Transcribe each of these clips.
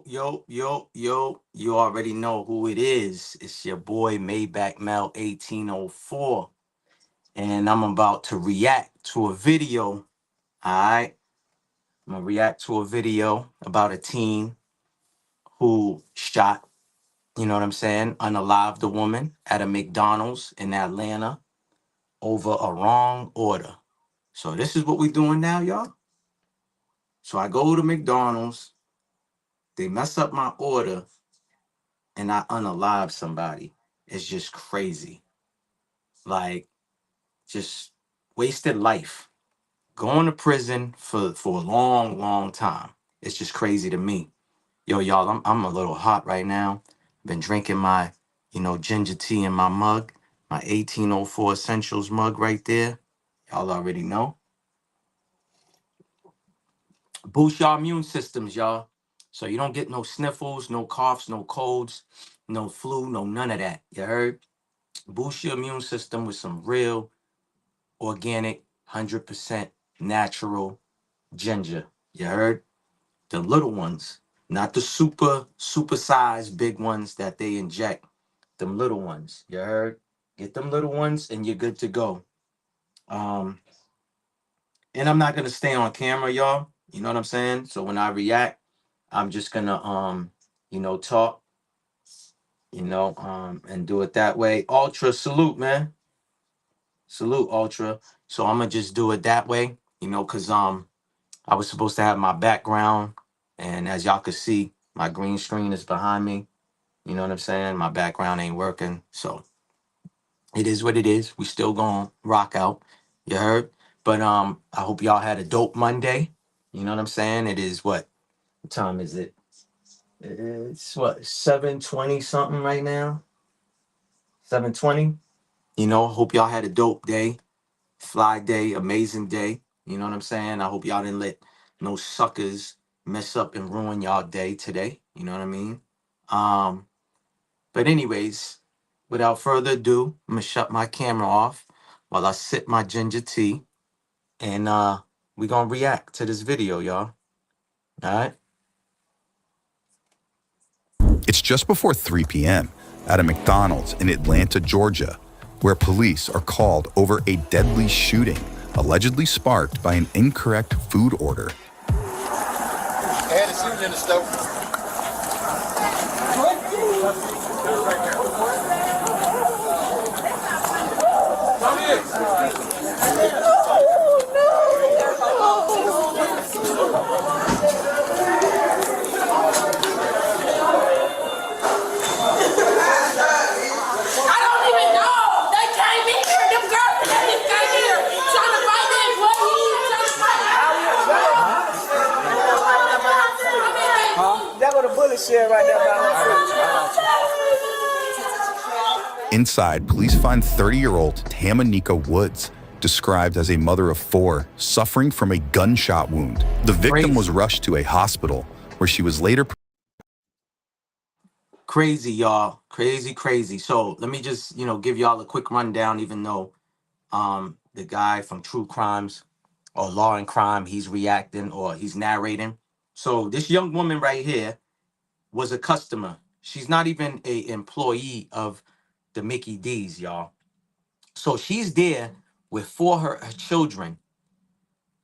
You already know who it is. It's your boy Maybach Mel 1804. And I'm about to react to a video. Alright. I'm gonna react to a video about a teen who shot, you know what I'm saying, unalived a woman at a McDonald's in Atlanta over a wrong order. So this is what we doing now, y'all. So I go to McDonald's, they mess up my order, and I unalive somebody. It's just crazy. Like, just wasted life. Going to prison for a long time. It's just crazy to me. Yo, y'all, I'm a little hot right now. Been drinking my, ginger tea in my mug, my 1804 Essentials mug right there. Y'all already know. Boost your immune systems, y'all. So you don't get no sniffles, no coughs, no colds, no flu, no none of that. You heard? Boost your immune system with some real organic, 100% natural ginger. You heard? The little ones, not the super sized big ones that they inject. Them little ones. You heard? Get them little ones and you're good to go. Um, and I'm not gonna stay on camera, y'all. You know what I'm saying? So when I react, I'm just gonna talk, and do it that way. Ultra salute, man. Salute, Ultra. So I'm gonna just do it that way, because I was supposed to have my background, and as y'all could see, my green screen is behind me. You know what I'm saying? My background ain't working, so it is what it is. We still gonna rock out. You heard? But I hope y'all had a dope Monday. You know what I'm saying? It is what time is it? It's what 7:20 something right now. 7:20. Hope y'all had a dope day, fly day, amazing day. You know what I'm saying? I hope y'all didn't let no suckers mess up and ruin y'all day today. You know what I mean? Um, but anyways, without further ado, I'm gonna shut my camera off while I sip my ginger tea, and we gonna react to this video, y'all. All right. It's just before 3 p.m. at a McDonald's in Atlanta, Georgia, where police are called over a deadly shooting allegedly sparked by an incorrect food order. They had a shooting in the store. Come here. Inside, police find 30-year-old Tamanika Woods, described as a mother of 4, suffering from a gunshot wound. The victim was rushed to a hospital where she was later... Crazy, y'all. Crazy. So let me just, give y'all a quick rundown, even though the guy from True Crimes or Law and Crime, he's reacting or he's narrating. So this young woman right here was a customer. She's not even a employee of the Mickey D's, y'all. So she's there with her children.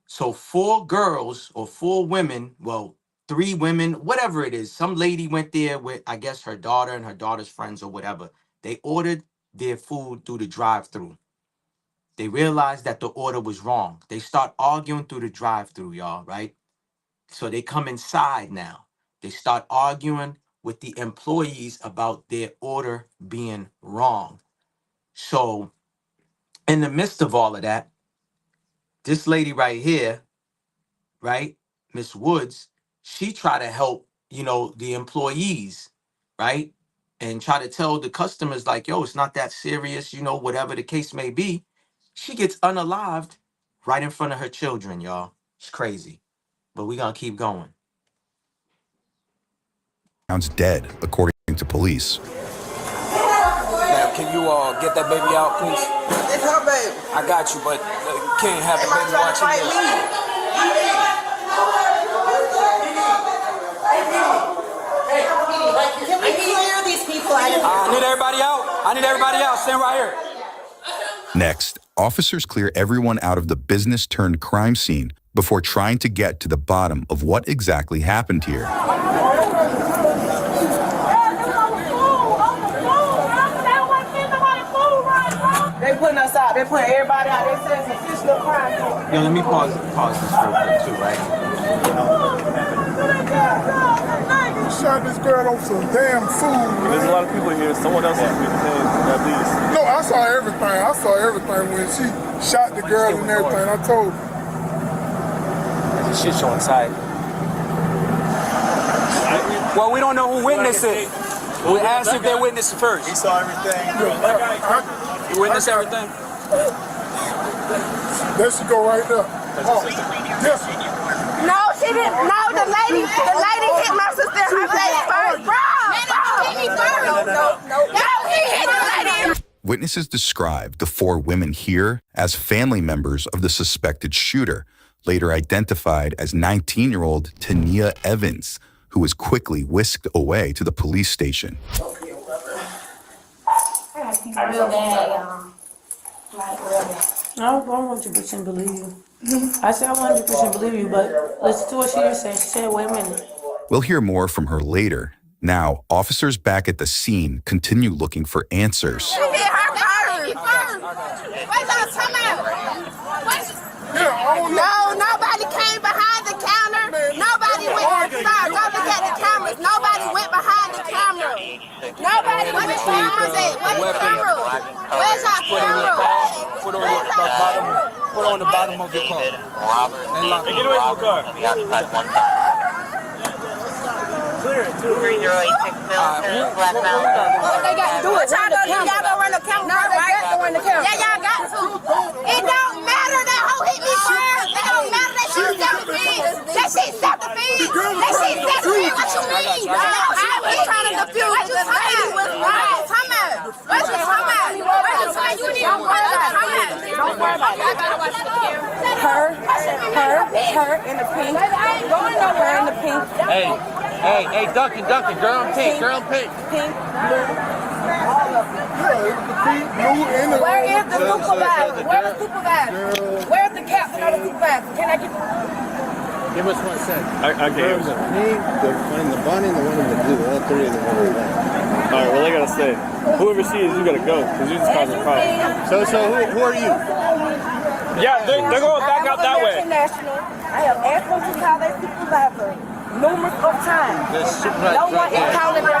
So 4 girls or 4 women, well, 3 women, whatever it is. Some lady went there with, I guess, her daughter and her daughter's friends or whatever. They ordered their food through the drive-thru. They realized that the order was wrong. They start arguing through the drive-thru, y'all, right? So they come inside now. They start arguing with the employees about their order being wrong. So in the midst of all of that, this lady right here, right, Miss Woods, she tried to help, the employees, right? And try to tell the customers like, yo, it's not that serious, whatever the case may be. She gets unalived right in front of her children, y'all. It's crazy. But we gonna keep going. ...sounds dead, according to police. Now, can you get that baby out, please? It's her baby. I got you, but you can't have the baby watching this. I need everybody out. I need everybody out. Stand right here. Next, officers clear everyone out of the business-turned-crime scene before trying to get to the bottom of what exactly happened here. They putting us out. They putting everybody out. They said it's official crime. Yo, let me pause this real quick too, right? He shot this girl on some damn food. There's a lot of people here. Someone else has to be detained, at least. No, I saw everything. I saw everything when she shot the girl and everything. I told her. There's a shit show inside. Well, we don't know who witnessed it. We asked if they witnessed it first. He saw everything. You witnessed everything? There she go right there. Oh, yes. No, she didn't. No, the lady hit my sister in her face first. Bro, hit me first. No, he hit the lady. Witnesses described the 4 women here as family members of the suspected shooter, later identified as 19-year-old Tania Evans, who was quickly whisked away to the police station. Real bad, y'all. Like, real bad. I 100% believe you. I said I 100% believe you, but listen to what she just said. She said, wait a minute. We'll hear more from her later. Now, officers back at the scene continue looking for answers. She hit her first. No, nobody came behind the counter. Nobody went. Sorry, go look at the cameras. Nobody went behind the camera. Nobody went behind it. Where's the camera? Where's our camera? Put on the bottom of your car. Hey, get away from the car. Clear it, too. 3086 Milton, Flatbound. What they got to do it? Y'all go run the camera. No, they got to run the camera. Yeah, y'all got to. It don't matter that hoe hit me first. It don't matter that she self-defeat. That she self-defeat. That she self-defeat. What you mean? No, I was trying to defuse what the lady was right. Come on. What you talking about? You need to worry about it. Don't worry about it. I gotta watch the camera. Her in the pink. I ain't going nowhere in the pink. Hey, Duncan, girl in pink. Pink, blue. Where is the supervisor? Where's the supervisor? Where's the captain or the supervisor? Can I get the... Give us 1 second. I There was a pink, the one in the bunny, and the one in the blue. All 3 of them were that. All right, well, I gotta stay. Whoever sees, you gotta go, because you're just causing a problem. So who are you? Yeah, they're going back out that way. International. I have asked them to call their supervisor numerous of times. No one is calling their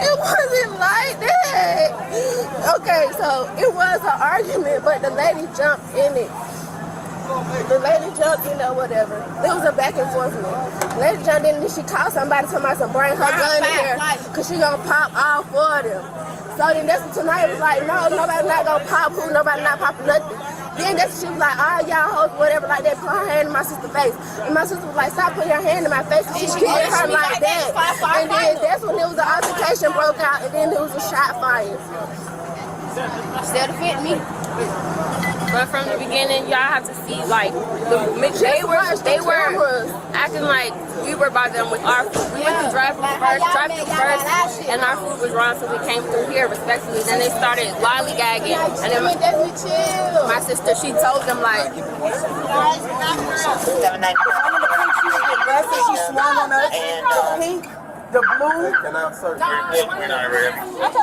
It wasn't like that. Okay, so it was an argument, but the lady jumped in it. The lady jumped in or whatever. It was a back and forth. The lady jumped in and she called somebody to bring her gun in here because she gonna pop all 4 of them. So then that's what tonight was like, no, nobody not gonna pop who, nobody not popping nothing. Then that's what she was like, all y'all hoes, whatever, like that, put her hand in my sister's face. And my sister was like, stop putting your hand in my face. And she hit her like that. And then that's when it was an altercation broke out, and then there was a shot fired. Still defend me. But from the beginning, y'all have to see, like, they were acting like we were by them with our food. We went to drive-through first, and our food was wrong, so we came through here respectfully. Then they started lollygagging, and then my sister, she told them, like, 790. She swung on us, the pink, the blue.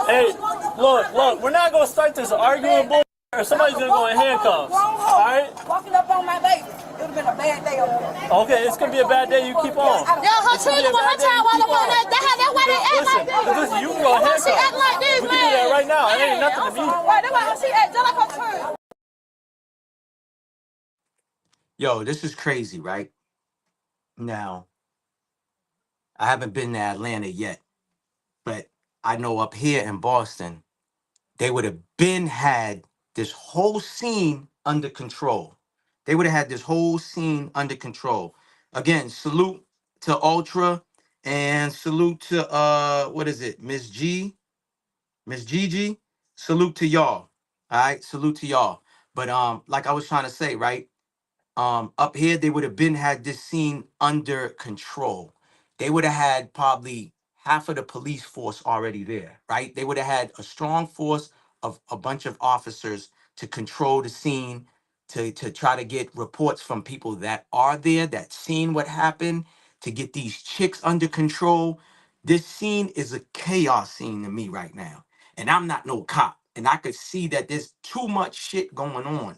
Hey, look, we're not gonna start this arguing bull, or somebody's gonna go in handcuffs. All right? Walking up on my baby. It would have been a bad day over there. Okay, it's gonna be a bad day. You keep on. Yo, her children with her child while up on that. That's why they act like this. Listen, you can go in handcuffs. She act like this, we can do that right now. It ain't nothing to me. That's why she act just like her child. Yo, this is crazy, right? Now, I haven't been to Atlanta yet, but I know up here in Boston, they would have had this whole scene under control. They would have had this whole scene under control. Again, salute to Ultra and salute to what is it, Miss Gigi. Salute to y'all. All right, salute to y'all. But like I was trying to say, right? Up here, they would have been had this scene under control. They would have had probably half of the police force already there, right? They would have had a strong force of a bunch of officers to control the scene, to try to get reports from people that are there, that seen what happened, to get these chicks under control. This scene is a chaos scene to me right now. And I'm not no cop. And I could see that there's too much shit going on.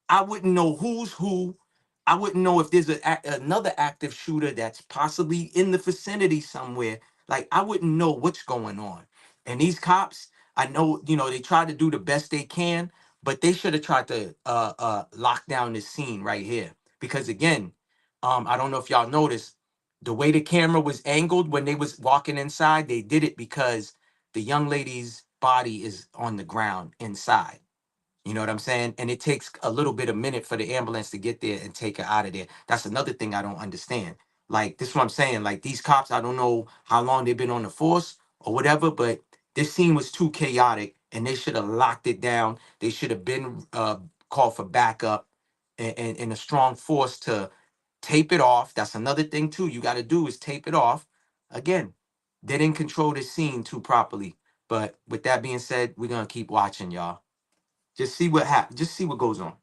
I wouldn't know who's who. I wouldn't know if there's another active shooter that's possibly in the vicinity somewhere. Like, I wouldn't know what's going on. And these cops, I know, they try to do the best they can, but they should have tried to lock down this scene right here. Because again, I don't know if y'all noticed, the way the camera was angled when they was walking inside, they did it because the young lady's body is on the ground inside. You know what I'm saying? And it takes a little bit of minute for the ambulance to get there and take her out of there. That's another thing I don't understand. Like, this is what I'm saying. Like, these cops, I don't know how long they've been on the force or whatever, but this scene was too chaotic and they should have locked it down. They should have been called for backup and a strong force to tape it off. That's another thing too. You got to do is tape it off. Again, they didn't control the scene too properly. But with that being said, we're going to keep watching, y'all. Just see what happens. Just see what goes on.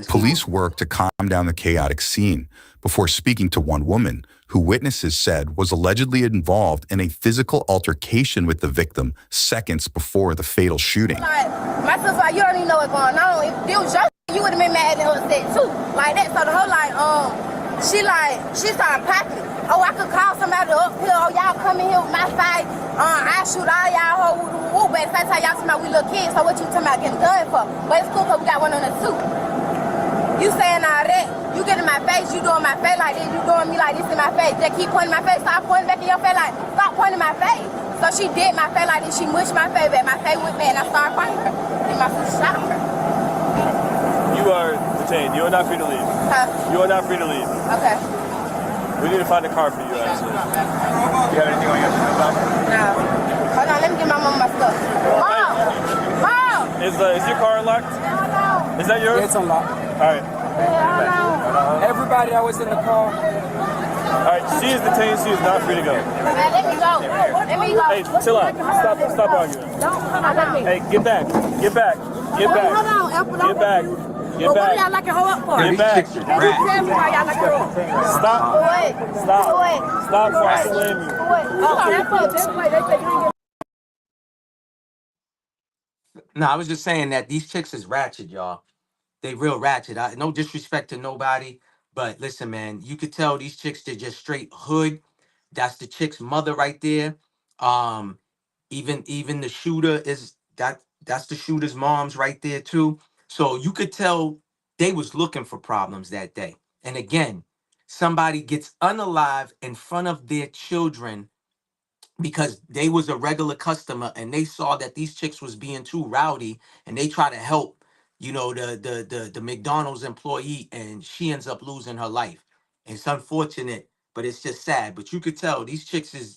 Police worked to calm down the chaotic scene before speaking to one woman who witnesses said was allegedly involved in a physical altercation with the victim seconds before the fatal shooting. My sister, like, you don't even know what's going on. If it was your, you would have been mad at her upset too. Like that. So the whole she started packing. Oh, I could call somebody up here. Oh, y'all come in here with my fight. I shoot all y'all whole but that's how y'all talking about we little kids. So what you talking about getting done for? But it's cool because we got one on the suit. You saying all that, you get in my face, you doing my face like this, you doing me like this in my face. Just keep pointing my face, stop pointing back in your face like, stop pointing my face. So she did my face like this, she mushed my face back, my face went back, and I started fighting her. And my sister shot her. You are detained. You are not free to leave. Huh? You are not free to leave. Okay. We need to find a car for you, actually. You have anything on your laptop? No. Hold on, let me get my mom my stuff. Mom! Mom! Is your car unlocked? No. Is that yours? Yeah, it's unlocked. All right. Everybody that was in the car. All right, she is detained. She is not free to go. Man, let me go. Let me go. Hey, chill out. Stop arguing. Don't hold on, let me. Hey, get back. Get back. Get back. Hold on, Apple. Get back. Get What back. y'all like to hold up for? Get back. You tell me why y'all like to hold up. Stop. What? Stop. What? Stop before I slam you. What? Hold on, that's what this way. They say you didn't get. No, I was just saying that these chicks is ratchet, y'all. They real ratchet. No disrespect to nobody, but listen, man, you could tell these chicks, they're just straight hood. That's the chick's mother right there. Even the shooter that's the shooter's mom's right there too. So you could tell they was looking for problems that day. And again, somebody gets unalive in front of their children because they was a regular customer and they saw that these chicks was being too rowdy and they try to help, the McDonald's employee, and she ends up losing her life. It's unfortunate, but it's just sad. But you could tell these chicks is,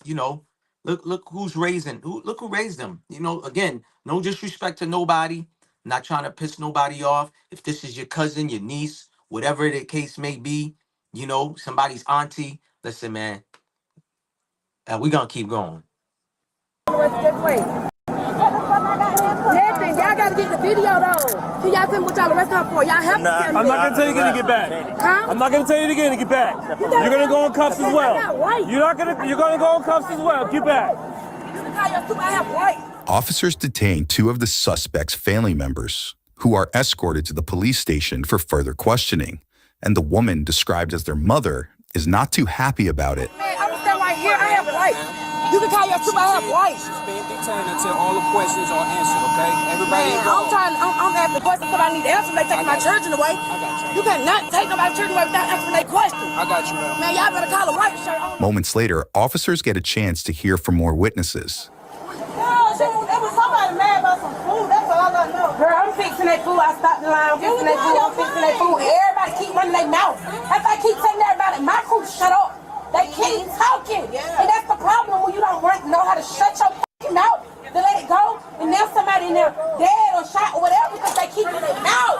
look who's look who raised them. Again, no disrespect to nobody, not trying to piss nobody off. If this is your cousin, your niece, whatever the case may be, somebody's auntie, listen, man, we're gonna keep going. Listen, y'all gotta get the video though. Can y'all tell me what y'all arrested her for? Y'all have to tell me. I'm not gonna tell you again to get back. Huh? I'm not gonna tell you again to get back. You're gonna go in cuffs as well. You're gonna go in cuffs as well. Get back. Officers detained two of the suspects' family members, who are escorted to the police station for further questioning. And the woman described as their mother is not too happy about it. Man, I'm standing right here. I have life. You can call your super, I have life. She's being detained until all the questions are answered, okay? Everybody I'm asking questions because I need answers. They taking my children away. I got you. You cannot take nobody's children away without answering their questions. I got you, man. Man, y'all better call a white shirt on. Moments later, officers get a chance to hear from more witnesses. There was somebody mad about some food. That's all I know. Girl, I'm fixing that food. I stopped the line. I'm fixing that food. I'm fixing that food. Everybody keep running their mouth. If I keep telling everybody, my crew shut up. They keep talking. And that's the problem when you don't know how to shut your fucking mouth to let it go. And now somebody in there dead or shot or whatever because they keep in their mouth.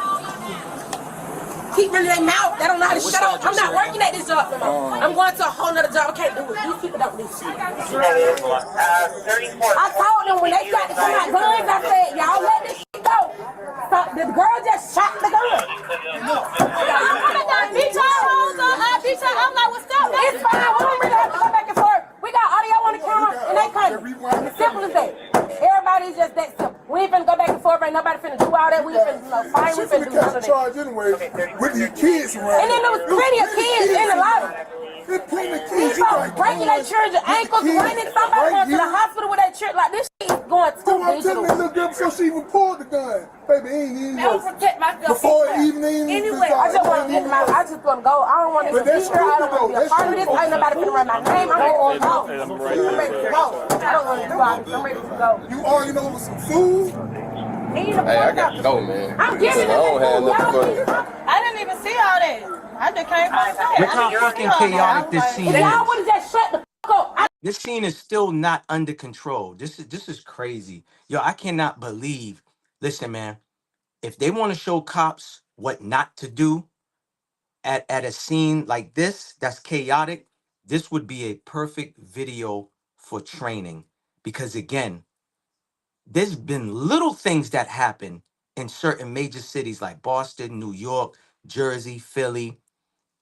keep running their mouth. They don't know how to shut up. I'm not working at this job no more. I'm going to a whole nother job. I can't do it. These people don't do shit. I told them when they got to come out guns, I said, y'all let this shit go. So the girl just shot the gun. I'm like, what's up? It's fine. We don't really have to go back and forth. We got audio on the camera and they country. It's simple as that. Everybody's just that simple. We ain't finna go back and forth. Ain't nobody finna do all that. We ain't finna fight. We finna do none of that. Charge anyway with these kids around. And then there was plenty of kids in the lobby. There's plenty of kids. These folks breaking their children's ankles, running somebody going to the hospital with their children. Like, this shit is going too I'm telling that little girl before she even pulled the gun. Baby, ain't even I don't protect myself. before evening. Anyway, I just want to get my, I just want to go. I don't want to be here. I don't want to be a part of this. Ain't nobody finna run my name. I'm ready to go. I'm ready to go. I don't want to do all this. I'm ready to go. You arguing over some food? Hey, I got to go, man. I'm giving I don't have nothing but... I didn't even see all that. I just came from Look how fucking chaotic this scene Y'all is. would have just shut the fuck up. This scene is still not under control. This is crazy. Yo, I cannot believe. Listen, man, if they want to show cops what not to do at a scene like this, that's chaotic, this would be a perfect video for training. Because again, there's been little things that happen in certain major cities like Boston, New York, Jersey, Philly,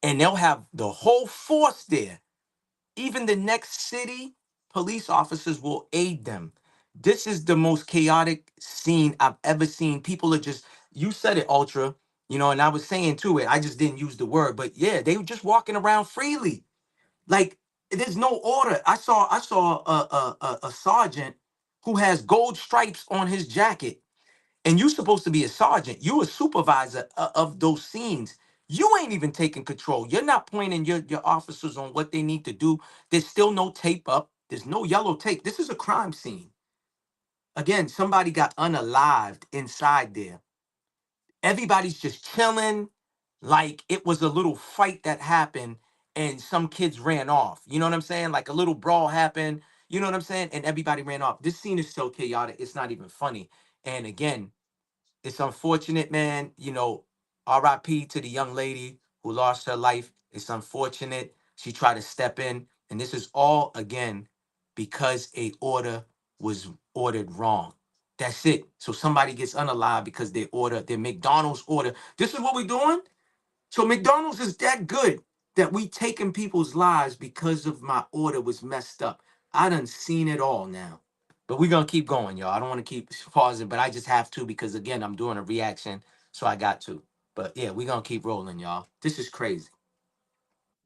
and they'll have the whole force there. Even the next city, police officers will aid them. This is the most chaotic scene I've ever seen. People are just, you said it, Ultra, and I was saying to it, I just didn't use the word, but yeah, they were just walking around freely. Like, there's no order. I saw a sergeant who has gold stripes on his jacket, and you're supposed to be a sergeant. You a supervisor of those scenes. You ain't even taking control. You're not pointing your officers on what they need to do. There's still no tape up. There's no yellow tape. This is a crime scene. Again, somebody got unalived inside there. Everybody's just chilling like it was a little fight that happened and some kids ran off. You know what I'm saying? Like a little brawl happened. You know what I'm saying? And everybody ran off. This scene is so chaotic. It's not even funny. And again, it's unfortunate, man. RIP to the young lady who lost her life. It's unfortunate. She tried to step in. And this is all, again, because a order was ordered wrong. That's it. So somebody gets unalive because their McDonald's order. This is what we're doing? So McDonald's is that good that we taking people's lives because of my order was messed up. I done seen it all now. But we're going to keep going, y'all. I don't want to keep pausing, but I just have to because, again, I'm doing a reaction, so I got to. But, yeah, we're going to keep rolling, y'all. This is crazy.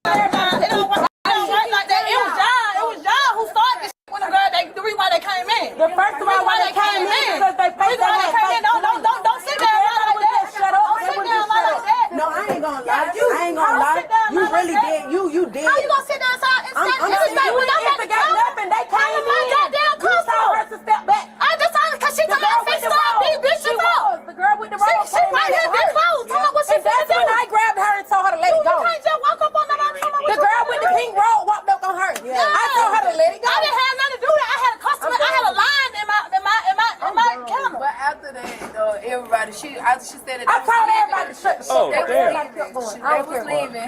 It don't work like that. It was y'all who started this shit when the girl, the reason why they came in. The first of all, why they came in because they faced Don't sit there and lie like that. shut up. Don't sit there and lie like that. No, I ain't gonna lie. I ain't gonna lie. You really did. You did. How you gonna sit there and say You didn't instigate nothing. They came in. You told her to step back. I just told her because she told me to fix up. These bitches up. The girl with the robe. She right here, big clothes. Tell me what she That's when I grabbed her and told her to let it go. You can't just walk up on nobody. The girl with the pink robe walked up on her. I told her to let it go. I didn't have nothing to do with that. I had a customer. I had a line in my camera. But after that, everybody, after she said it, I told everybody to shut the shit. Oh, damn. they was leaving.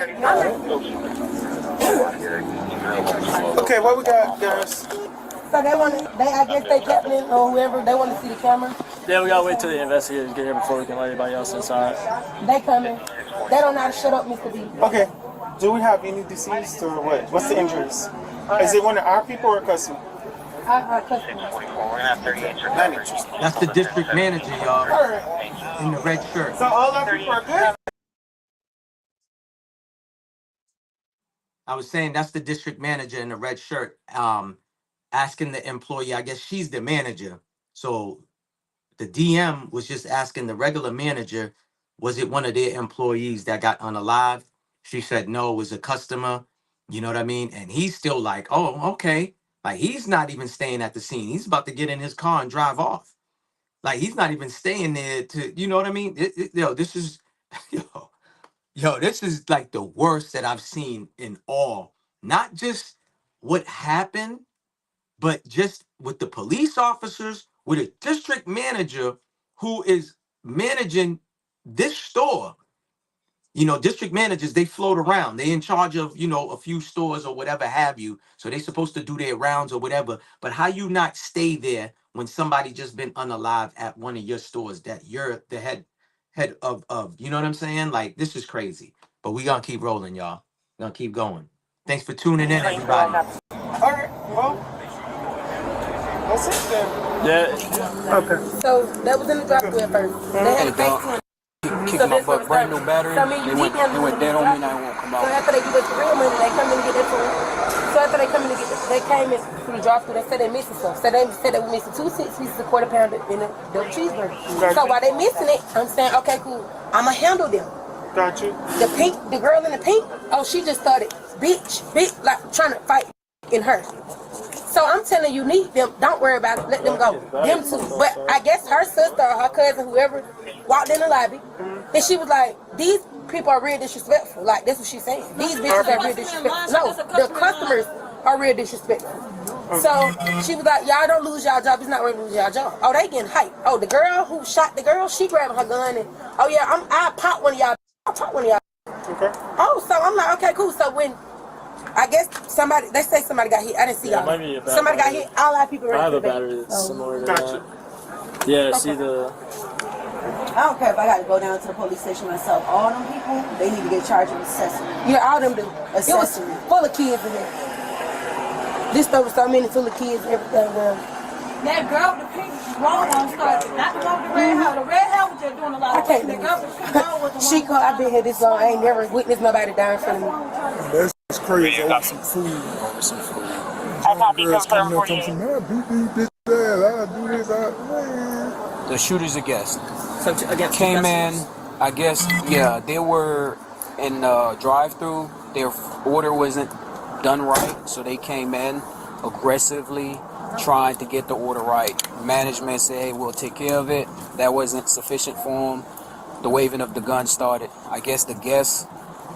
Okay, what we got, guys? So I guess they kept in or whoever, they want to see the camera. Then we gotta wait till the investigators get here before we can let anybody else inside. They coming. They don't know how to shut up, Mr. B. Okay, do we have any deceased or what? What's the injuries? Is it one of our people or a customer? Our customer. Not interested. That's the district manager, y'all, Alright. in the red shirt. So all our people are good? I was saying that's the district manager in the red shirt, asking the employee, I guess she's the manager. So the DM was just asking the regular manager, was it one of their employees that got unalived? She said, no, it was a customer. You know what I mean? And he's still like, oh, okay. Like, he's not even staying at the scene. He's about to get in his car and drive off. Like, he's not even staying there to, you know what I mean? This is, this is like the worst that I've seen in all. Not just what happened, but just with the police officers, with a district manager who is managing this store. You know, district managers, they float around. They in charge of, you know, a few stores or whatever have you. So they supposed to do their rounds or whatever. But how you not stay there when somebody just been unalive at one of your stores that you're the head of, you know what I'm saying? Like, this is crazy. But we gonna keep rolling, y'all. Gonna keep going. Thanks for tuning in, everybody. All right, well, that's it then. Yeah. Okay. So that was in the drive-thru at first. They had a fake one. Kick my butt, brand new battery. They went dead on me, now it won't come So out. after they give us the real money, they come in and get their food. So after they come in and get they came in through the drive-thru, they said they missing stuff. So they said they were missing 2 6 pieces of quarter pounder and a double cheeseburger. So while they missing it, I'm saying, okay, cool, I'ma handle them. Got you. The girl in the pink, oh, she just started bitch, like trying to fight in her. So I'm telling you, need them. Don't worry about it. Let them go. Them two. But I guess her sister or her cousin, whoever, walked in the lobby, and she was like, "These people are real disrespectful." Like that's what she's saying. These bitches are real disrespectful. No, the customers are real disrespectful. So she was like, "Y'all don't lose y'all job. It's not worth losing y'all job." Oh, they getting hyped. Oh, the girl who shot the girl, she grabbing her gun and, oh yeah, I pop one of y'all. I'll pop one of y'all. Okay. Oh, so I'm like, okay, cool. So when I guess they say somebody got hit. I didn't see y'all. Somebody got hit. All our people. I have a battery that's similar to that. Yeah, see the. I don't care if I got to go down to the police station myself. All them people, they need to get charged with accessory. Yeah, all them do. Accessory. It was full of kids in here. This store was so many full of kids, everything. That girl with the pink roll on started. Not the one with the red hair. The red hair was just doing a lot of things. The girl with the pink roll was the She called. I've been here this long. I ain't never witnessed nobody dying in front of me. That's crazy. Over some food. Over some food. Girls coming up and saying, "I beat these bitches ass. I do this. Man." The shooter's a guest. So came in, I guess, yeah, they were in drive-through. Their order wasn't done right, so they came in aggressively trying to get the order right. Management said, "Hey, we'll take care of it." That wasn't sufficient for them. The waving of the gun started. I guess the guest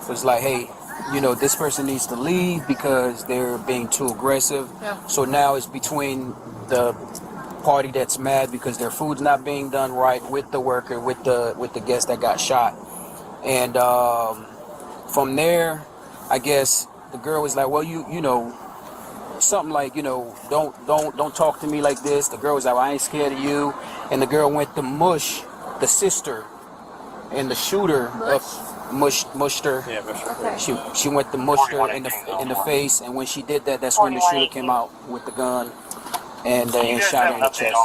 was like, "Hey, you know, this person needs to leave because they're being too aggressive." Yeah. So now it's between the party that's mad because their food's not being done right with the worker, with the guest that got shot. And from there, I guess the girl was like, "Well, you know, something like, you know, don't talk to me like this." The girl was like, "Well, I ain't scared of you." And the girl went to mush the sister and the shooter mushed her. Yeah, okay. She went to mush her in the face, and when she did that, that's when the shooter came out with the gun and shot her in the chest.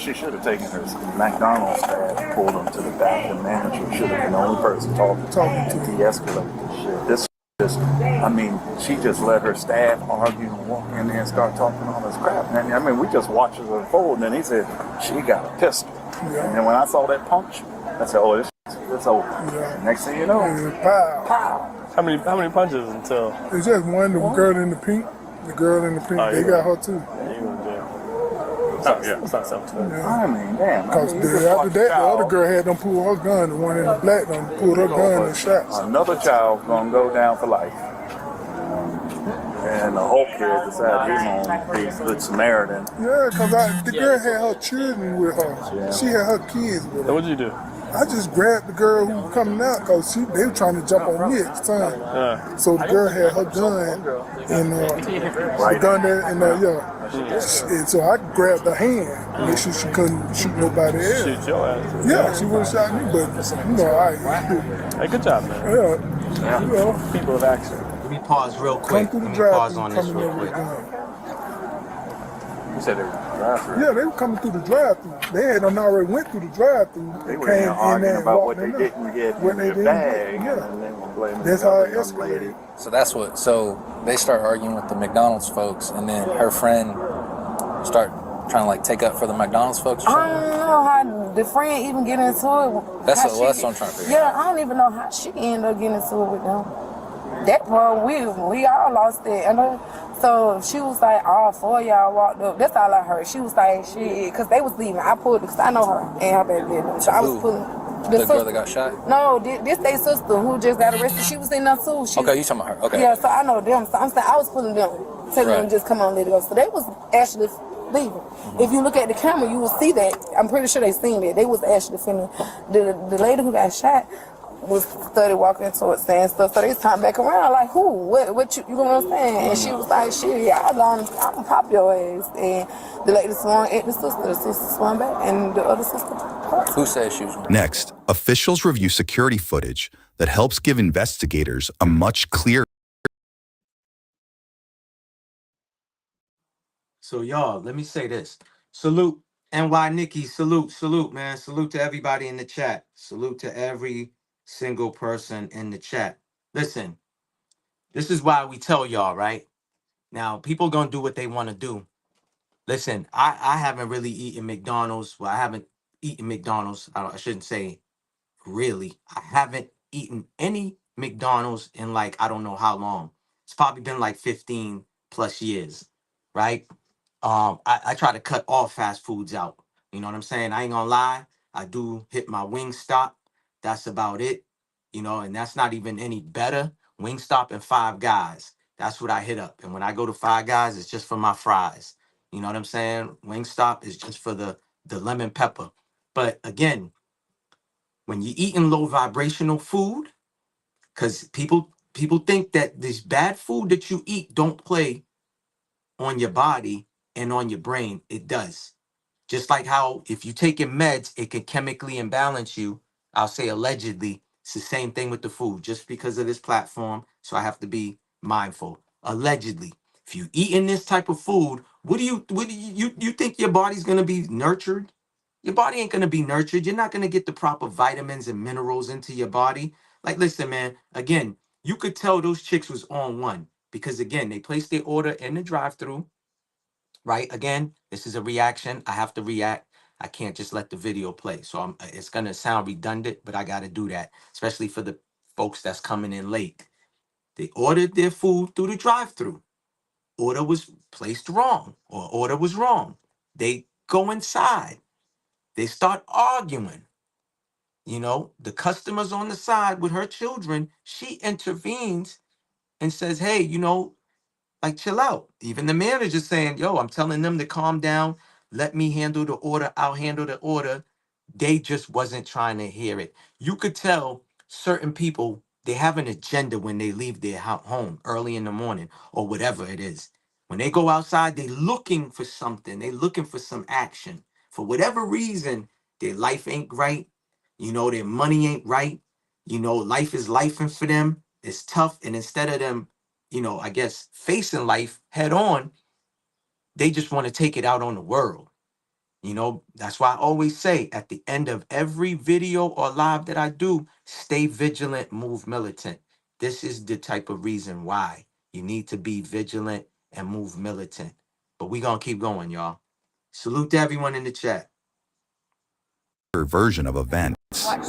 She should have taken her McDonald's staff and pulled them to the back. The manager should have been the only person talking to de-escalate this shit. This just, I mean, she just let her staff argue and walk in there and start talking all this crap. And I mean, we just watched it unfold, and then he said, "She got a pistol." Yeah. And then when I saw that punch, I said, "Oh, it's over." Yeah. Next thing you know, pow. How many punches until? It's just one. The girl in the pink. The girl in the pink. They got her too. Yeah, you in jail. It's not self-defense. Yeah. I mean, damn. Because after that, the other girl had them pull her gun. The one in the black done pulled her gun and shot. Another child gonna go down for life. And the whole kid decided he's gonna be a good Samaritan. Yeah, because the girl had her children with her. Yeah. She had her kids with her. What did you do? I just grabbed the girl who was coming out because they were trying to jump on me at the time. Yeah. So the girl had her gun and the gun there and and so I grabbed her hand to make sure she couldn't shoot nobody else. Shoot your ass. Yeah, she would have shot me, but you know, Hey, good job, man. Yeah. You know. People of action. Let me pause real quick. Let me pause on this real quick. You said they were drive-through. Yeah, they were coming through the drive-through. They had already went through the drive-through. They were arguing about what they didn't get in their bag. Yeah. And they were blaming that's how it escalated. So they start arguing with the McDonald's folks, and then her friend start trying to like take up for the McDonald's folks. I don't know how the friend even get into it. That's what I'm trying to figure out. Yeah, I don't even know how she ended up getting into it with them. That part, we all lost it. So she was like, all four of y'all walked up. That's all I heard. She was like, shit, because they was leaving. I pulled because I know her and her baby. So I was pulling. The girl that got shot? No, this they sister who just got arrested. She was in there too. Okay, you talking about her? Okay. Yeah, so I know them. So I'm saying I was pulling them, telling them just come on, let it go. So they was actually leaving. Mm-hmm. If you look at the camera, you will see that. I'm pretty sure they seen that. They was actually filming. The lady who got shot, was study walking towards saying stuff. So they turned back around like, who? What you know what I'm saying? And she was like, shit, yeah, I'm gonna pop your ass. And the lady swung at the sister. The sister swung back, and the other sister popped. Who said she was? Next, officials review security footage that helps give investigators a much clearer. So y'all, let me say this. Salute NY Nikki, salute, man. Salute to everybody in the chat. Salute to every single person in the chat. Listen, this is why we tell y'all, right? Now, people gonna do what they want to do. Listen, I haven't really eaten McDonald's. Well, I haven't eaten McDonald's. I shouldn't say really. I haven't eaten any McDonald's in like, I don't know how long. It's probably been like 15 plus years, right? I try to cut all fast foods out. You know what I'm saying? I ain't gonna lie. I do hit my Wingstop. That's about it. You know, and that's not even any better. Wingstop and Five Guys. That's what I hit up. And when I go to Five Guys, it's just for my fries. You know what I'm saying? Wingstop is just for the lemon pepper. But again, when you're eating low vibrational food, because people think that this bad food that you eat don't play on your body and on your brain. It does. Just like how if you taking meds, it can chemically imbalance you. I'll say allegedly. It's the same thing with the food. Just because of this platform, so I have to be mindful. Allegedly, if you eating this type of food, what do you think your body's gonna be nurtured? Your body ain't gonna be nurtured. You're not gonna get the proper vitamins and minerals into your body. Like, listen, man. Again, you could tell those chicks was on one because again, they placed their order in the drive-through. Right? Again, this is a reaction. I have to react. I can't just let the video play. So it's gonna sound redundant, but I gotta do that, especially for the folks that's coming in late. They ordered their food through the drive-through. Order was placed wrong, or order was wrong. They go inside. They start arguing. You know, the customer's on the side with her children. She intervenes and says, "Hey, you know, like, chill out." Even the manager saying, "Yo, I'm telling them to calm down. Let me handle the order. I'll handle the order." They just wasn't trying to hear it. You could tell certain people, they have an agenda when they leave their home early in the morning or whatever it is. When they go outside, they looking for something. They looking for some action. For whatever reason, their life ain't right. You know, their money ain't right. You know, life is lifing for them. It's tough. And instead of them, you know, I guess facing life head on, they just want to take it out on the world. You know, that's why I always say at the end of every video or live that I do, stay vigilant, move militant. This is the type of reason why you need to be vigilant and move militant. But we gonna keep going, y'all. Salute to everyone in the chat. Version of events. Watch.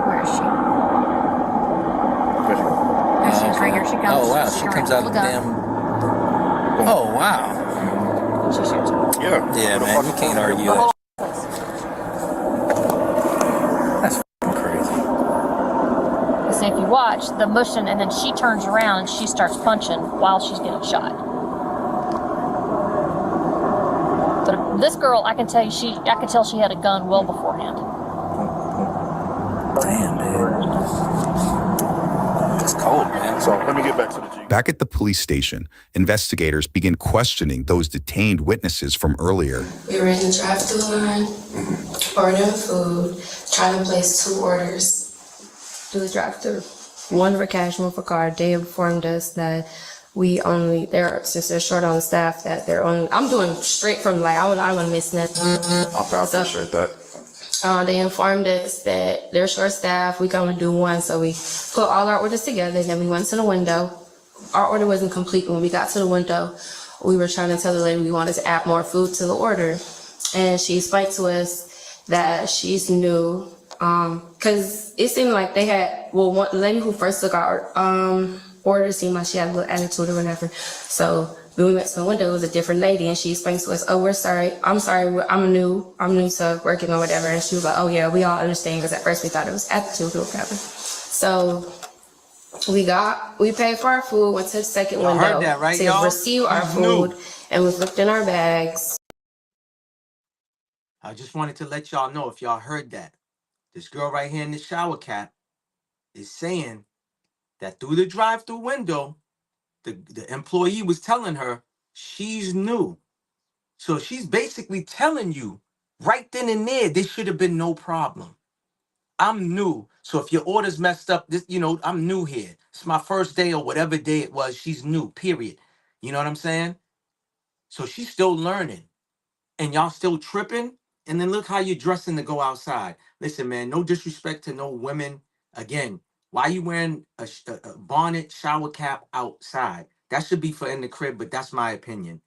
Where is she? There she is, right here. She comes. Oh wow, she comes out of the damn. Oh wow. She shoots. Yeah, man, you can't argue that. That's fucking crazy. So if you watch the motion, and then she turns around and she starts punching while she's getting shot. But this girl, I can tell she had a gun well beforehand. Damn, dude. It's cold, man. So let me get back to the G. Back at the police station, investigators begin questioning those detained witnesses from earlier. We were in the drive-thru line, ordering food, trying to place 2 orders. Do the drive-thru. One for cash, one for card. They informed us that since they're short on staff, that they're only, I'm doing straight from I don't want to miss nothing. I appreciate that. They informed us that they're short staff, we can only do one, so we put all our orders together, then we went to the window. Our order wasn't complete when we got to the window. We were trying to tell the lady we wanted to add more food to the order, and she explained to us that she's new, because it seemed like they had, one lady who first took our order seemed like she had a little attitude or whatever, so when we went to the window, it was a different lady, and she explained to us, "Oh, we're sorry. I'm sorry. I'm new to working or whatever." And she was like, "Oh yeah, we all understand," because at first we thought it was attitude or whatever. So we paid for our food, went to the second window heard that, right, to y'all? receive our food, and we looked in our bags. I just wanted to let y'all know if y'all heard that. This girl right here in the shower cap is saying that through the drive-through window, the employee was telling her she's new. So she's basically telling you right then and there, there should have been no problem. I'm new. So if your order's messed up, this, I'm new here. It's my first day or whatever day it was. She's new, period. You know what I'm saying? So she's still learning. And y'all still tripping. And then look how you're dressing to go outside. Listen, man, no disrespect to no women. Again, why you wearing a bonnet, shower cap outside? That should be for in the crib, but that's my opinion.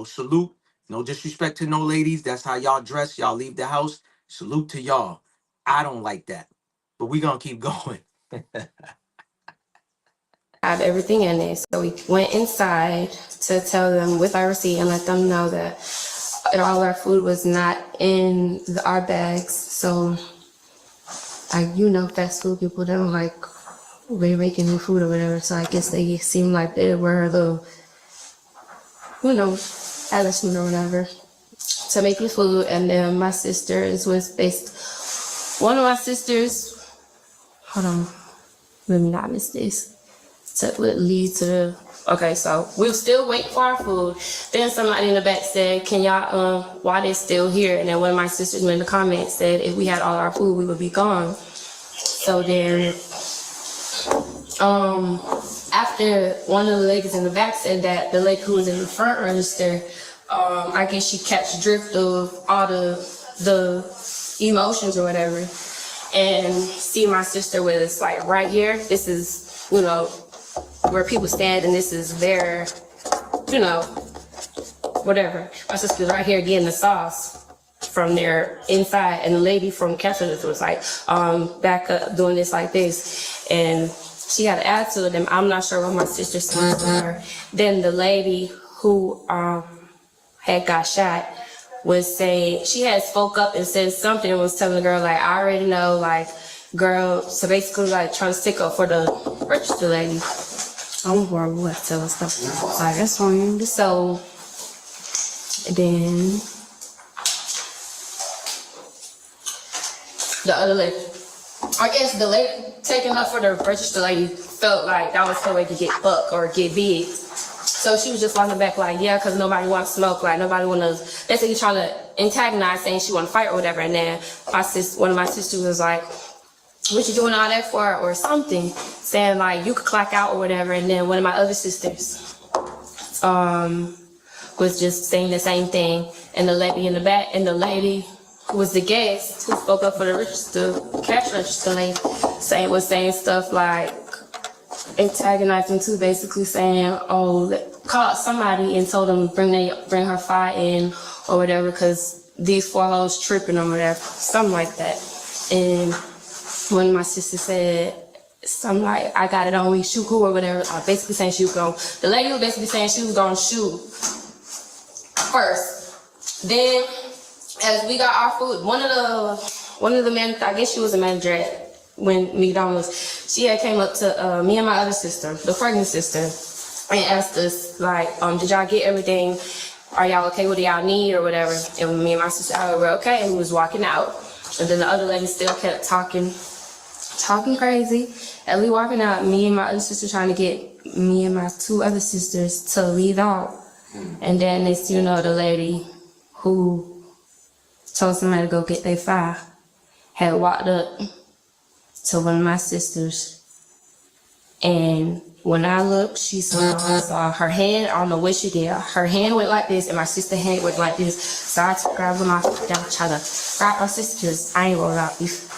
Salute. No disrespect to no ladies. That's how y'all dress. Y'all leave the house. Salute to y'all. I don't like that. But we gonna keep going. Have everything in it. So we went inside to tell them with our receipt and let them know that all our food was not in our bags. So, fast food people don't like we're making new food or whatever. So I guess they seemed like they were the, establishment or whatever to make the food. And then my sisters was based. One of my sisters, hold on, let me not miss this. Would lead to the, okay, so we'll still wait for our food. Then somebody in the back said, can y'all, why they still here? And then one of my sisters in the comments said, if we had all our food, we would be gone. So then, after one of the ladies in the back said that, the lady who was in the front register, I guess she catch drift of all the emotions or whatever. And see, my sister was like right here. This is, where people stand, and this is their, whatever. My sister's right here getting the sauce from their inside, and the lady from catching this was like, back up, doing this like this. And she had an attitude, and I'm not sure what my sister said to her. Then the lady who had got shot was saying, she had spoke up and said something and was telling the girl, like, I already know, like, girl, so basically, like, trying to stick up for the register lady. I'm horrible at telling stuff like that's fine. So then the other lady, I guess the lady taking up for the register lady felt like that was her way to get buck or get big. So she was just walking back like, yeah, because nobody wants smoke, like nobody wants, basically trying to antagonize, saying she want to fight or whatever. And then one of my sisters was like, what you doing all that for, or something, saying like you could clock out or whatever. And then one of my other sisters was just saying the same thing. And the lady in the back, and the lady who was the guest who spoke up for the cash register lady, was saying stuff like antagonizing too, basically saying, called somebody and told them bring her fire in or whatever, because these four hoes tripping or whatever, something like that. And when my sister said something like, I got it on, we shoot who or whatever, basically saying she was going, the lady was basically saying she was going to shoot first. Then, as we got our food, one of the men, I guess she was a manager at McDonald's, she had came up to me and my other sister, the pregnant sister, and asked us, like, did y'all get everything? Are y'all okay with y'all need or whatever? And me and my sister were okay, and we was walking out. And then the other lady still kept talking crazy. And we walking out, me and my other sister trying to get me and my two other sisters to leave out. And then it's, the lady who told somebody to go get their fire had walked up to one of my sisters. And when I looked, she saw her hand, I don't know what she did. Her hand went like this, and my sister's hand went like this. So I grabbed my foot down, try to grab my sister, because I ain't rolled out these,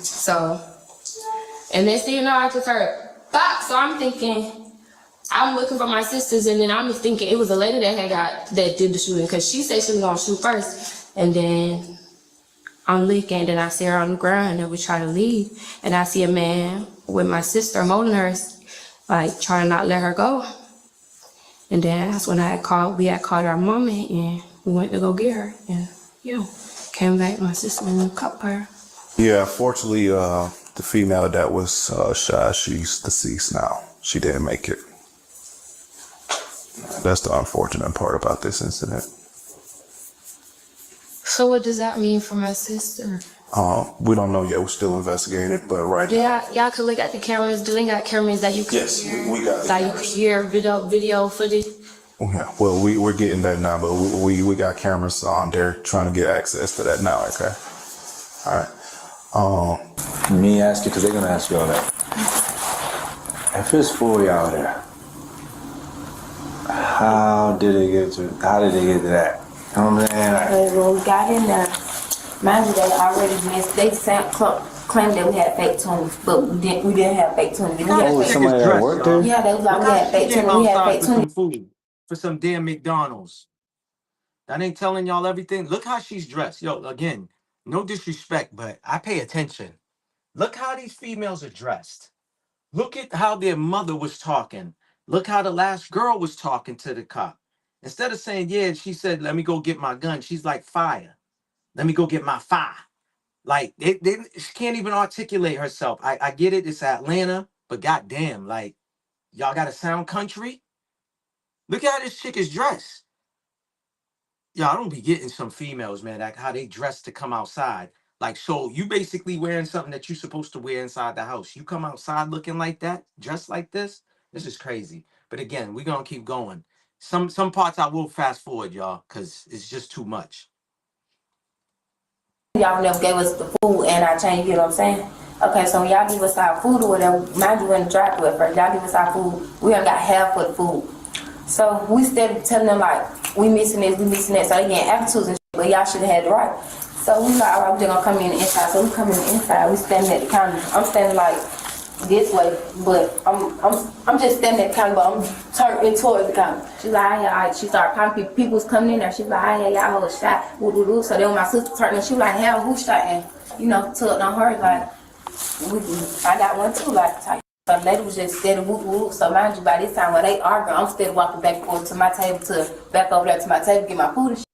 So, and then I just heard pop. So I'm thinking, I'm looking for my sisters, and then I'm thinking it was a lady that did the shooting, because she said she was gonna shoot first. And then I'm looking, and then I see her on the ground, and then we try to leave, and I see a man with my sister holding her, like trying to not let her go. And then that's when we had called our mama, and we went to go get her, and came back, my sister and cupped her. Yeah, fortunately, the female that was shot, she's deceased now. She didn't make it. That's the unfortunate part about this incident. So what does that mean for my sister? We don't know yet. We're still investigating it, but right now. Y'all could look at the cameras. Do they got cameras that you can Yes, hear? we got it. That you can hear video footage? Yeah, well, we're getting that now, but we got cameras on there trying to get access to that now, okay? All right. Let me ask you, because they're going to ask you all that. If it's fully out there, how did they get to that? You know what I'm saying? When we got in there, mind you, they already missed. They claimed that we had fake tunnels, but we didn't have fake tunnels. Somebody that worked there? Yeah, they was like, we had fake tunnels. We had fake tunnels. For some damn McDonald's. That ain't telling y'all everything. Look how she's dressed. Yo, again, no disrespect, but I pay attention. Look how these females are dressed. Look at how their mother was talking. Look how the last girl was talking to the cop. Instead of saying, yeah, she said, let me go get my gun. She's like, fire. Let me go get my fire. Like, she can't even articulate herself. I get it. It's Atlanta, but goddamn, like, y'all got to sound country? Look at how this chick is dressed. Y'all don't be getting some females, man, like how they dress to come outside. Like, so you basically wearing something that you're supposed to wear inside the house. You come outside looking like that, dressed like this is crazy. But again, we're going to keep going. Some parts I will fast forward, y'all, because it's just too much. Y'all never gave us the food and our change, you know what I'm saying? Okay, so when y'all give us our food or whatever, mind you, in the drive-thru at first, y'all give us our food, we done got half of the food. So we started telling them, like, we missing this, we missing that. So they getting attitudes and shit, but y'all should have had it right. So we like, all right, we're just gonna come in the inside. So we come in the inside, we standing at the counter. I'm standing like this way, but I'm just standing at the counter, but I'm turning towards the counter. She's like, yeah, she started calling people was coming in there. She's like, yeah, y'all hold a shot. Woo-doo-doo. So then when my sister turned and she was like, hell, who shot? And, you know, tugged on her, like, I got one too, like, type. So the lady was just steady whoop. So mind you, by this time when they arguing, I'm still walking back and forth to my table to back over there to my table to get my food and shit.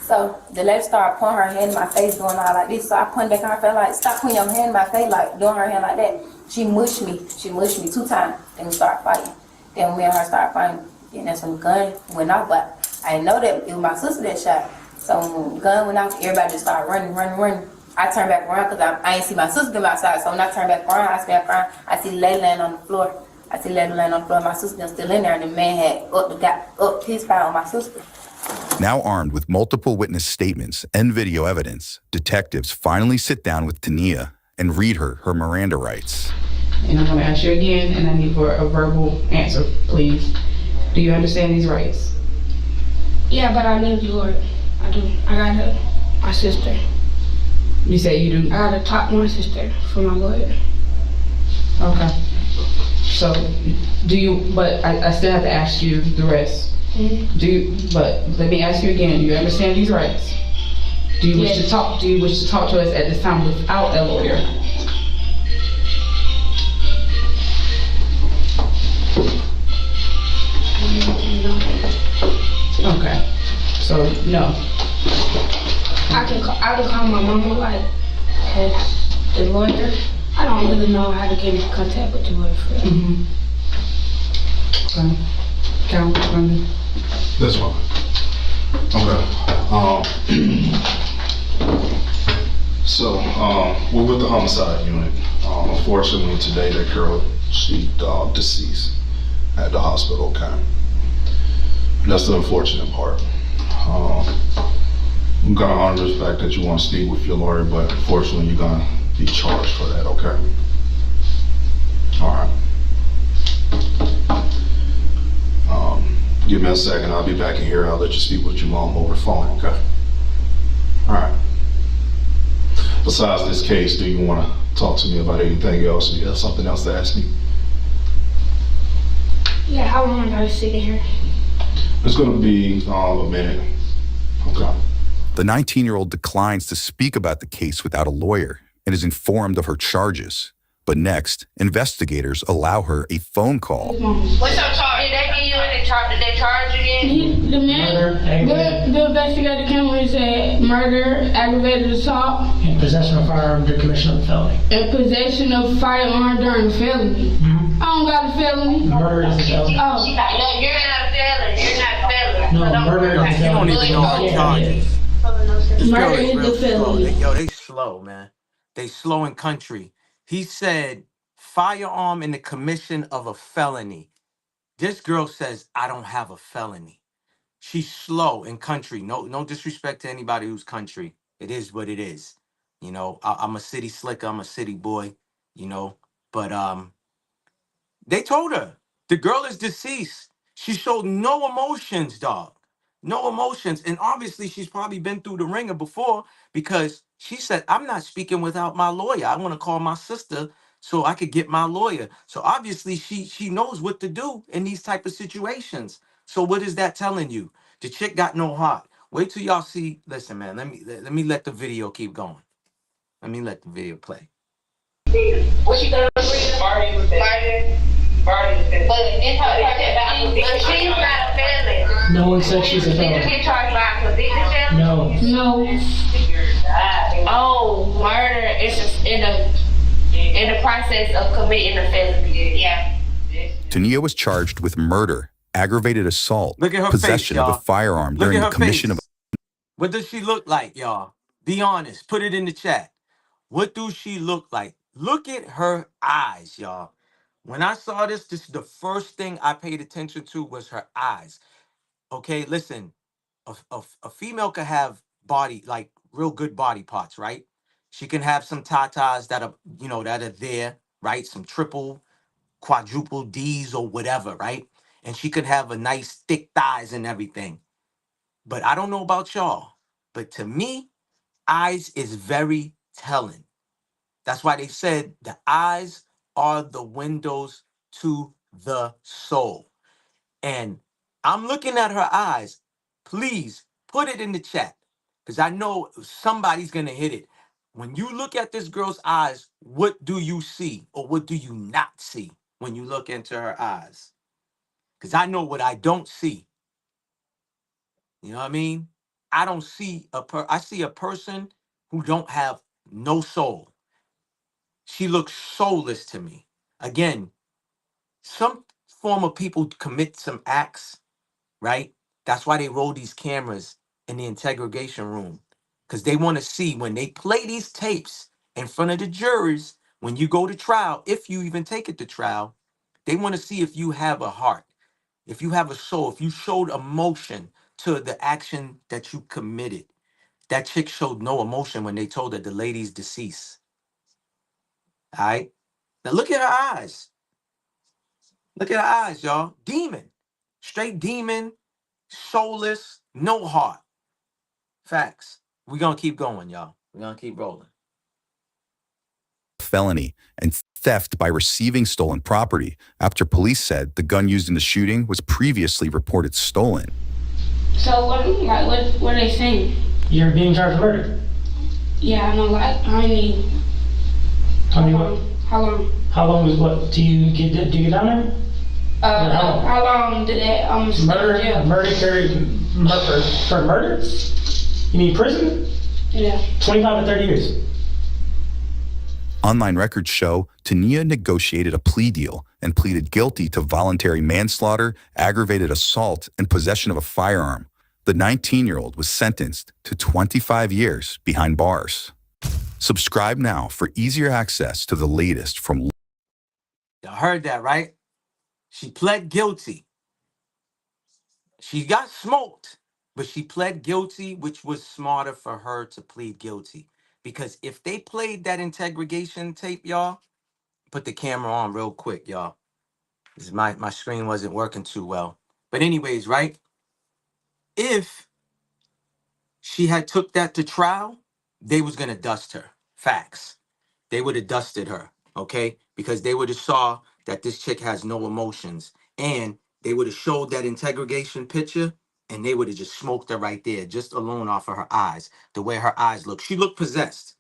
So the lady started putting her hand in my face doing all like this. So I pointed back on her face like, stop putting your hand in my face, like doing her hand like that. She mushed me 2 times. Then we started fighting. Then me and her started fighting. Then that's when the gun went off, but I didn't know that it was my sister that shot. So when the gun went off, everybody just started running. I turned back around because I ain't see my sister come outside. So when I turned back around, I see the lady laying on the floor. My sister still in there, and the man had up his fire on my sister. Now armed with multiple witness statements and video evidence, detectives finally sit down with Tania and read her Miranda rights. And I'm going to ask you again, and I need for a verbal answer, please. Do you understand these rights? Yeah, but I need your. I do. I got my sister. You say you do? I gotta talk to my sister for my lawyer. Okay. So, do you, but I still have to ask you the rest. Mm-hmm. But let me ask you again, do you understand these rights? Do you wish to talk to us at this time without a lawyer? No. Okay. So, no. I can call my mama, like, as the lawyer. I don't really know how to get in contact with the lawyer for that. Mm-hmm. Okay. Count. This one. Okay. So, we're with the homicide unit. Unfortunately, today that girl, she deceased at the hospital. Okay. That's the unfortunate part. I'm gonna honor the fact that you want to speak with your lawyer, but unfortunately, you're gonna be charged for that. Okay. All right. Give me a second. I'll be back in here. I'll let you speak with your mom over the phone. Okay. All right. Besides this case, do you want to talk to me about anything else? Do you have something else to ask me? Yeah, how long do I sit in here? It's gonna be a minute. Okay. The 19-year-old declines to speak about the case without a lawyer and is informed of her charges. But next, investigators allow her a phone call. What's up, charge? Did they give you any charge? Did they charge again? The man, the investigator came and said murder, aggravated assault, in possession of firearm during commission of a felony. In possession of firearm during felony. Mm-hmm. I don't got a felony. Murder is a felony. Oh. No, you're not a felon. You're not a felon. No, murder is a felony. You don't even know her charges. This girl Murder is is real a slow. felony. They slow, man. They slow in country. He said, firearm in the commission of a felony. This girl says, I don't have a felony. She's slow in country. No disrespect to anybody who's country. It is what it is. You know, I'm a city slicker. I'm a city boy. You know, but they told her the girl is deceased. She showed no emotions, dog. No emotions. And obviously, she's probably been through the ringer before because she said, I'm not speaking without my lawyer. I want to call my sister so I could get my lawyer. So obviously, she knows what to do in these type of situations. So what is that telling you? The chick got no heart. Wait till y'all see. Listen, man, let me let the video keep going. Let me let the video play. What she gonna do? Barney was there. Barney was there. But she's not a felon. No one said she's a Did you felon. get charged by a convicted felon? No. No. Oh, murder is just in the process of committing a felony. Yeah. Tania was charged with murder, aggravated assault, Look at her possession face, of a y'all. firearm Look during at the her commission face. of What does she look like, y'all? Be honest. Put it in the chat. What do she look like? Look at her eyes, y'all. When I saw this is the first thing I paid attention to was her eyes. Okay, listen. A female could have body, like real good body parts, right? She can have some tatas that are, that are there, right? Some triple, quadruple D's or whatever, right? And she could have a nice thick thighs and everything. But I don't know about y'all. But to me, eyes is very telling. That's why they said the eyes are the windows to the soul. And I'm looking at her eyes. Please put it in the chat because I know somebody's going to hit it. When you look at this girl's eyes, what do you see or what do you not see when you look into her eyes? Because I know what I don't see. You know what I mean? I don't see I see a person who don't have no soul. She looks soulless to me. Again, some former people commit some acts, right? That's why they roll these cameras in the interrogation room. Because they want to see when they play these tapes in front of the jurors, when you go to trial, if you even take it to trial, they want to see if you have a heart, if you have a soul, if you showed emotion to the action that you committed. That chick showed no emotion when they told her the lady's deceased. All right? Now look at her eyes. Look at her eyes, y'all. Demon. Straight demon, soulless, no heart. Facts. We're going to keep going, y'all. We're going to keep rolling. felony and theft by receiving stolen property after police said the gun used in the shooting was previously reported stolen. So what are they saying? You're being charged with murder. Yeah, I know, like, I mean, How long? How long is what? Do you get down there? how long did that, For murder? You mean prison? Yeah. 25 to 30 years. Online records show Tania negotiated a plea deal and pleaded guilty to voluntary manslaughter, aggravated assault, and possession of a firearm. The 19-year-old was sentenced to 25 years behind bars. Subscribe now for easier access to the latest from... Y'all heard that, right? She pled guilty. She got smoked, but she pled guilty, which was smarter for her to plead guilty. Because if they played that interrogation tape, y'all, put the camera on real quick, y'all. This my screen wasn't working too well. But anyways, right? If she had took that to trial, they was gonna dust her. Facts. They would have dusted her, okay? Because they would have saw that this chick has no emotions. And they would have showed that interrogation picture and they would have just smoked her right there, just alone off of her eyes, the way her eyes look. She looked possessed.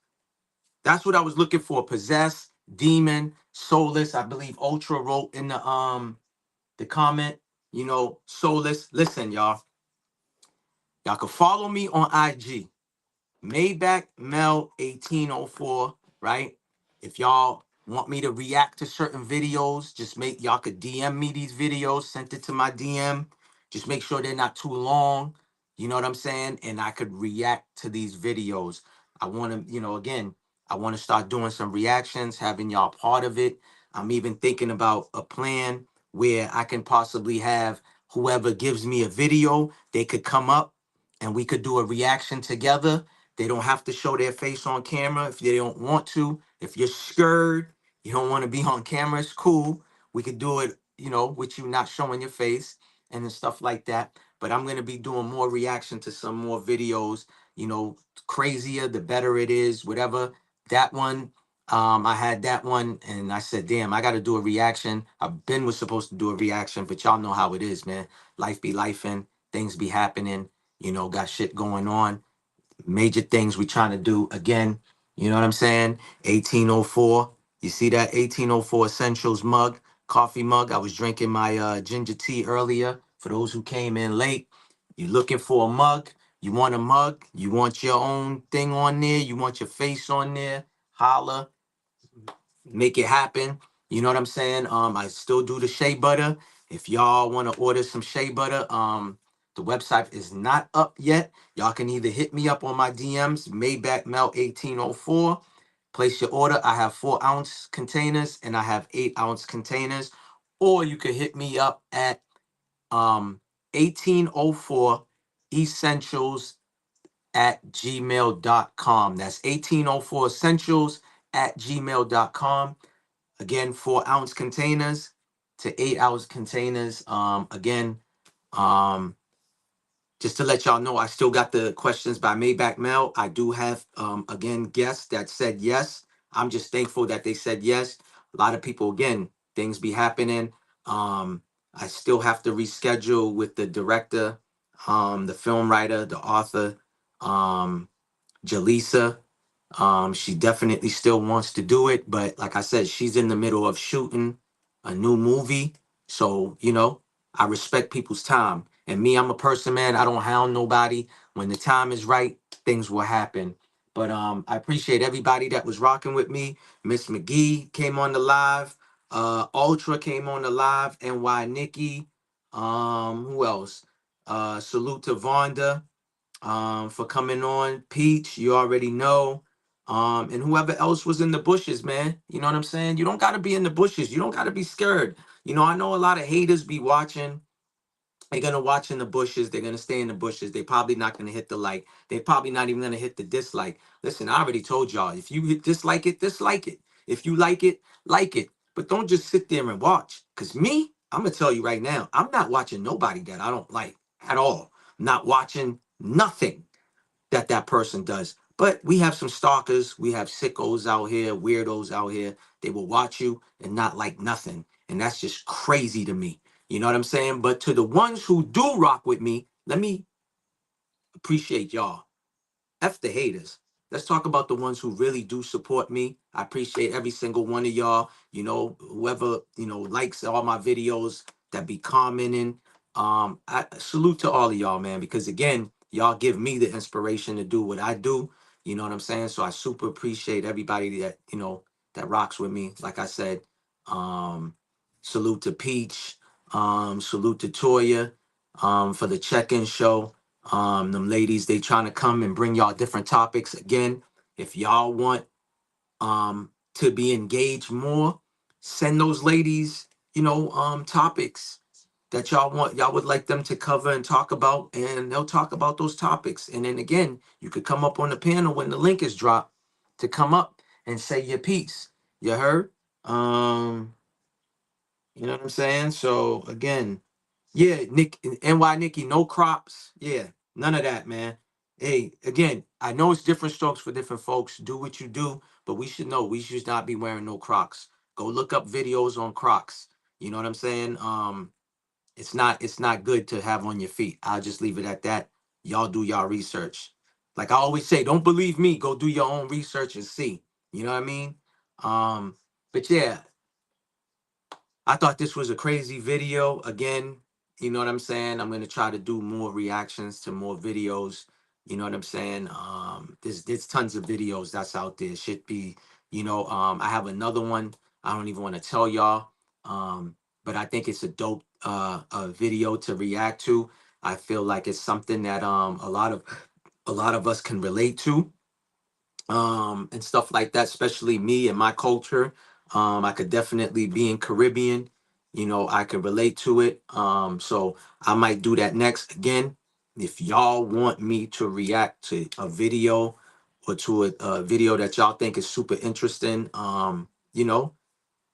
That's what I was looking for. Possessed, demon, soulless. I believe Ultra wrote in the comment, soulless. Listen, y'all. Y'all can follow me on IG. Maybach Mel 1804, right? If y'all want me to react to certain videos, y'all could DM me these videos, send it to my DM. Just make sure they're not too long. You know what I'm saying? And I could react to these videos. I want to, again, I want to start doing some reactions, having y'all part of it. I'm even thinking about a plan where I can possibly have whoever gives me a video, they could come up and we could do a reaction together. They don't have to show their face on camera if they don't want to. If you're scared, you don't want to be on camera, it's cool. We could do it, with you not showing your face and then stuff like that. But I'm gonna be doing more reaction to some more videos, crazier, the better it is, whatever. That one, I had that one and I said, damn, I gotta do a reaction. Was supposed to do a reaction, but y'all know how it is, man. Life be lifing, things be happening, got shit going on, major things we trying to do again. You know what I'm saying? 1804. You see that 1804 Essentials mug, coffee mug? I was drinking my ginger tea earlier. For those who came in late, you looking for a mug? You want a mug? You want your own thing on there? You want your face on there? Holla, make it happen. You know what I'm saying? I still do the shea butter. If y'all want to order some shea butter, the website is not up yet. Y'all can either hit me up on my DMs, Maybach Mel 1804. Place your order. I have 4-ounce containers and I have 8-ounce containers. Or you can hit me up at 1804 essentials at gmail.com. That's 1804 essentials at gmail.com. Again, 4-ounce containers to 8-ounce containers. Again, just to let y'all know, I still got the questions by Maybach Mel. I do have, again, guests that said yes. I'm just thankful that they said yes. A lot of people, again, things be happening. I still have to reschedule with the director, the film writer, the author, Jaleesa. She definitely still wants to do it, but like I said, she's in the middle of shooting a new movie. So, I respect people's time. And me, I'm a person, man. I don't hound nobody. When the time is right, things will happen. But I appreciate everybody that was rocking with me. Miss McGee came on the live. Ultra came on the live. NY Nikki. Who else? Salute to Vonda for coming on. Peach, you already know. And whoever else was in the bushes, man. You know what I'm saying? You don't got to be in the bushes. You don't got to be scared. I know a lot of haters be watching. They're going to watch in the bushes. They're going to stay in the bushes. They probably not going to hit the like. They're probably not even going to hit the dislike. Listen, I already told y'all, if you dislike it, dislike it. If you like it, like it. But don't just sit there and watch. Because me, I'm going to tell you right now, I'm not watching nobody that I don't like at all. Not watching nothing that person does. But we have some stalkers. We have sickos out here, weirdos out here. They will watch you and not like nothing. And that's just crazy to me. You know what I'm saying? But to the ones who do rock with me, let me appreciate y'all. F the haters. Let's talk about the ones who really do support me. I appreciate every single one of y'all. Whoever, likes all my videos that be commenting. I salute to all of y'all, man, because again, y'all give me the inspiration to do what I do. You know what I'm saying? So I super appreciate everybody that, that rocks with me. Like I said, salute to Peach. Salute to Toya for the check-in show. Them ladies, they trying to come and bring y'all different topics. Again, if y'all want to be engaged more, send those ladies, topics that y'all would like them to cover and talk about, and they'll talk about those topics. And then again, you could come up on the panel when the link is dropped to come up and say your piece. You heard? You know what I'm saying? So again, yeah, Nick, NY Nikki, no crops. Yeah, none of that, man. Hey, again, I know it's different strokes for different folks. Do what you do, but we should know we should not be wearing no Crocs. Go look up videos on Crocs. You know what I'm saying? It's not good to have on your feet. I'll just leave it at that. Y'all do y'all research. Like I always say, don't believe me. Go do your own research and see. You know what I mean? But yeah, I thought this was a crazy video. Again, you know what I'm saying? I'm gonna try to do more reactions to more videos. You know what I'm saying? There's tons of videos that's out there. Should be, I have another one. I don't even want to tell y'all. But I think it's a dope video to react to. I feel like it's something that a lot of us can relate to, and stuff like that, especially me and my culture. I could definitely, being Caribbean, you know, I could relate to it. So I might do that next. Again, if y'all want me to react to a video or to a video that y'all think is super interesting, you know,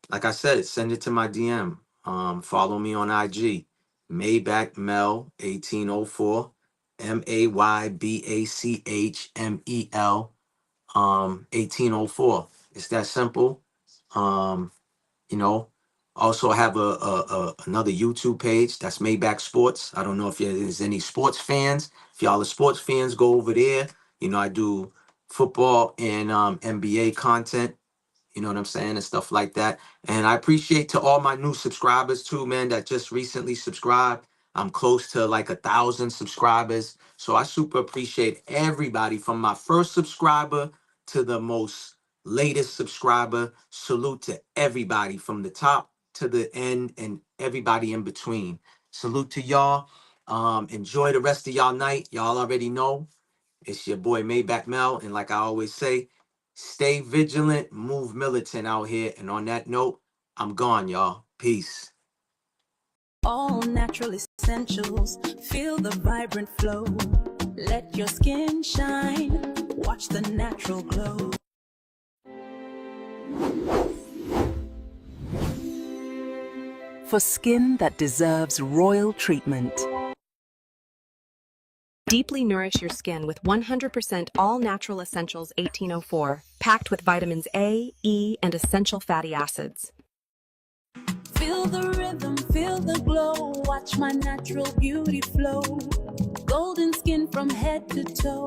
like I said, send it to my DM. Follow me on IG, Maybach Mel 1804, MaybachMel 1804. It's that simple. Um, you know, also have another YouTube page that's Maybach Sports. I don't know if there's any sports fans. If y'all are sports fans, go over there. You know, I do football and NBA content, you know what I'm saying, and stuff like that. And I appreciate to all my new subscribers too, man, that just recently subscribed. I'm close to like 1,000 subscribers. So I super appreciate everybody from my first subscriber to the most latest subscriber. Salute to everybody from the top to the end and everybody in between. Salute to y'all. Enjoy the rest of y'all night. Y'all already know it's your boy Maybach Mel. And like I always say, stay vigilant, move militant out here. And on that note, I'm gone, y'all. Peace. All natural essentials, feel the vibrant flow. Let your skin shine, watch the natural glow. For skin that deserves royal treatment. Deeply nourish your skin with 100% all natural essentials 1804, packed with vitamins A, E, and essential fatty acids. Feel the rhythm, feel the glow, watch my natural beauty flow. Golden skin from head to toe.